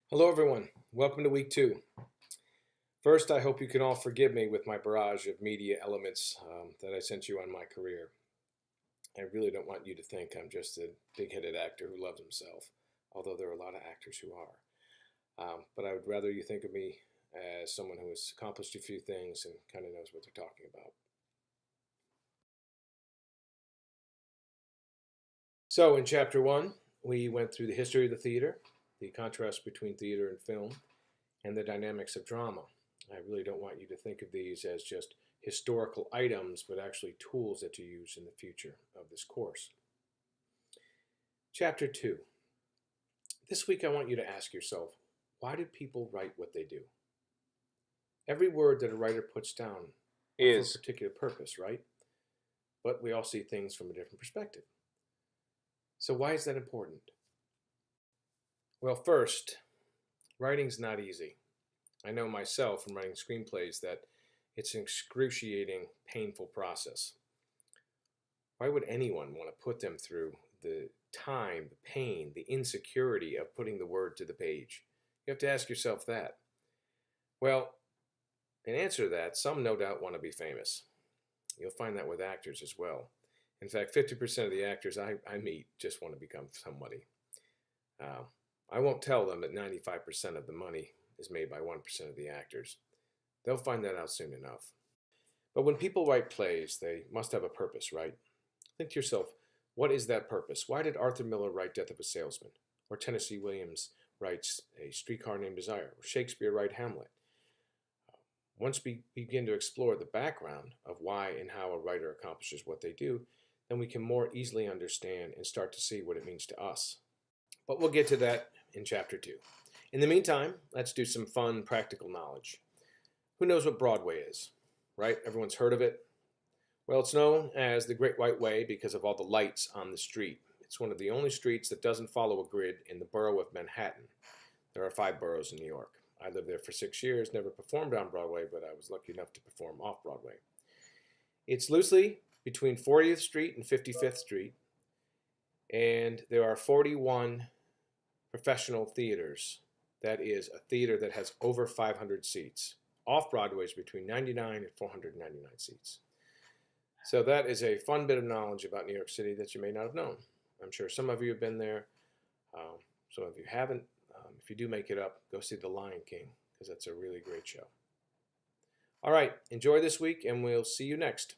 Hello, everyone. Welcome to week 2. First, I hope you can all forgive me with my barrage of media elements that I sent you on my career. I really don't want you to think I'm just a big-headed actor who loves himself, although there are a lot of actors who are. But I would rather you think of me as someone who has accomplished a few things and kind of knows what they're talking about. So, in Chapter 1, we went through the history of the theater, the contrast between theater and film, and the dynamics of drama. I really don't want you to think of these as just historical items, but actually tools that you use in the future of this course. Chapter 2. This week I want you to ask yourself, why do people write what they do? Every word that a writer puts down is for a particular purpose, right? But we all see things from a different perspective. So why is that important? Well, first, writing's not easy. I know myself from writing screenplays that it's an excruciating, painful process. Why would anyone want to put them through the time, the pain, the insecurity of putting the word to the page? You have to ask yourself that. Well, in answer to that, some no doubt want to be famous. You'll find that with actors as well. In fact, 50% of the actors I meet just want to become somebody. I won't tell them that 95% of the money is made by 1% of the actors. They'll find that out soon enough. But when people write plays, they must have a purpose, right? Think to yourself, what is that purpose? Why did Arthur Miller write Death of a Salesman? Or Tennessee Williams writes A Streetcar Named Desire? Or Shakespeare write Hamlet? Once we begin to explore the background of why and how a writer accomplishes what they do, then we can more easily understand and start to see what it means to us. But we'll get to that in Chapter 2. In the meantime, let's do some fun practical knowledge. Who knows what Broadway is, right? Everyone's heard of it. Well, it's known as the Great White Way because of all the lights on the street. It's one of the only streets that doesn't follow a grid in the borough of Manhattan. There are 5 boroughs in New York. I lived there for 6 years, never performed on Broadway, but I was lucky enough to perform off Broadway. It's loosely between 40th Street and 55th Street, and there are 41 professional theaters. That is a theater that has over 500 seats. Off Broadway is between 99 and 499 seats. So that is a fun bit of knowledge about New York City that you may not have known. I'm sure some of you have been there. Some of you haven't. If you do make it up, go see The Lion King, because that's a really great show. All right, enjoy this week, and we'll see you next.